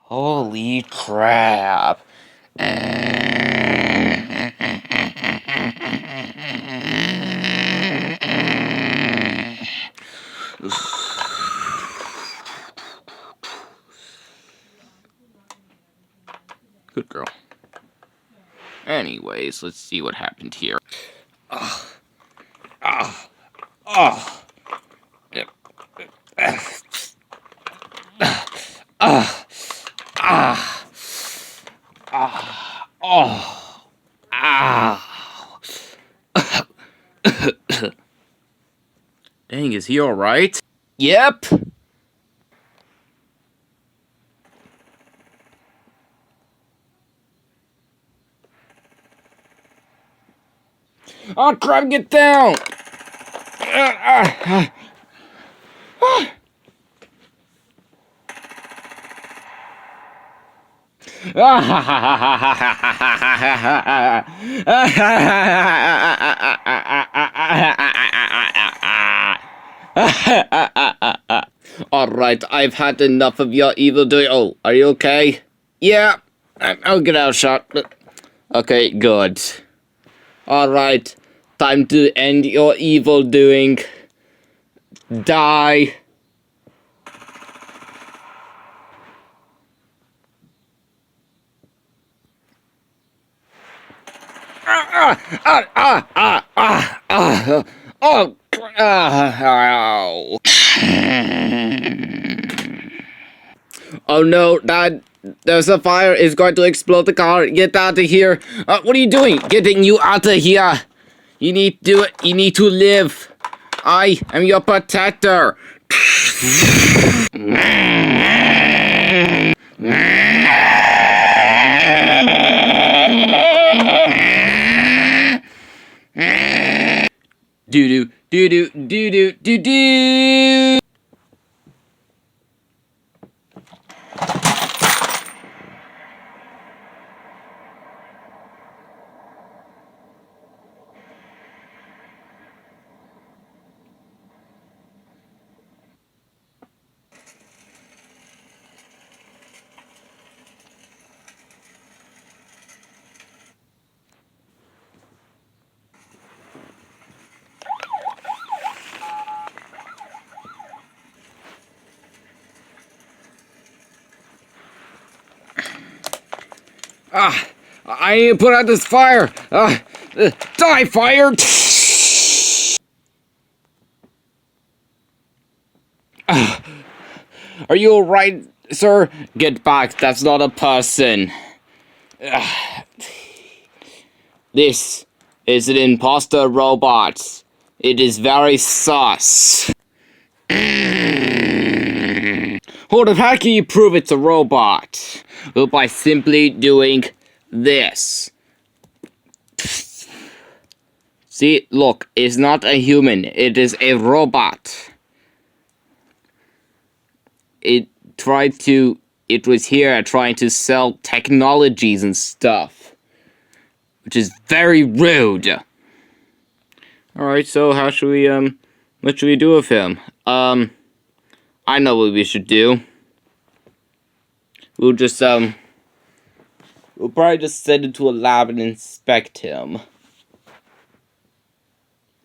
Holy crap. Good girl. Anyways, let's see what happened here. Dang, is he alright? Yep. Oh crap, get down! Alright, I've had enough of your evil doing. Oh, are you okay? Yeah, I'll get out shot. Okay, good. Alright, time to end your evil doing. Die. Oh no, Dad, there's a fire. It's going to explode the car. Get out of here. What are you doing? Getting you out of here. You need to do it. You need to live. I am your protector. Do do do do do do do. I need to put out this fire. Die, fire! Are you alright, sir? Get back, that's not a person. This is an imposter robot. It is very sus. Hold on, how can you prove it's a robot? Well, by simply doing this. See, look, it's not a human, it is a robot. It was here trying to sell technologies and stuff. Which is very rude. Alright, so how should we, what should we do with him? I know what we should do. We'll just, we'll probably just send him to a lab and inspect him.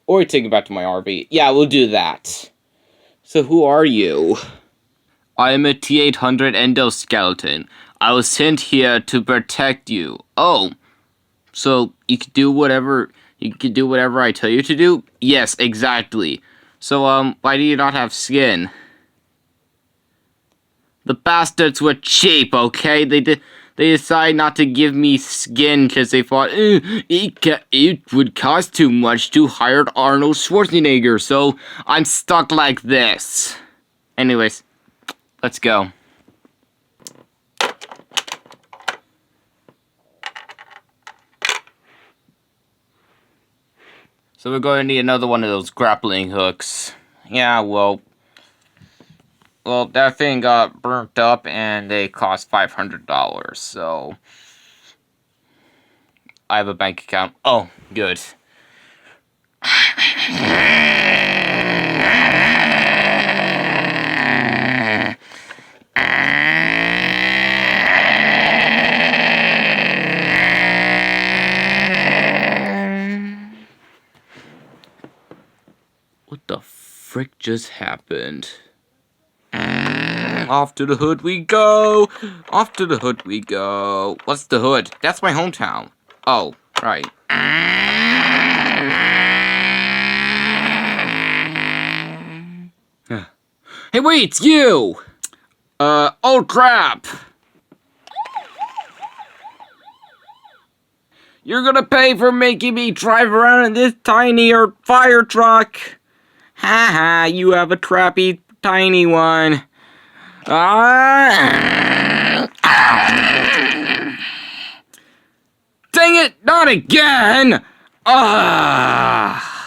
Or take him back to my RV. Yeah, we'll do that. So who are you? I am a T-800 endoskeleton. I was sent here to protect you. Oh, so you can do whatever I tell you to do? Yes, exactly. So, why do you not have skin? The bastards were cheap, okay? They decided not to give me skin because they thought it would cost too much to hire Arnold Schwarzenegger, so I'm stuck like this. Anyways, let's go. So we're going to need another one of those grappling hooks. Yeah, well, that thing got burnt up and they cost $500, so I have a bank account. Oh, good. frick just happened? Off to the hood we go. Off to the hood we go. What's the hood? That's my hometown. Oh, right. Hey, wait, it's you! Oh crap! You're gonna pay for making me drive around in this tiny fire truck! Haha, you have a crappy tiny one. Dang it, not again! Ah!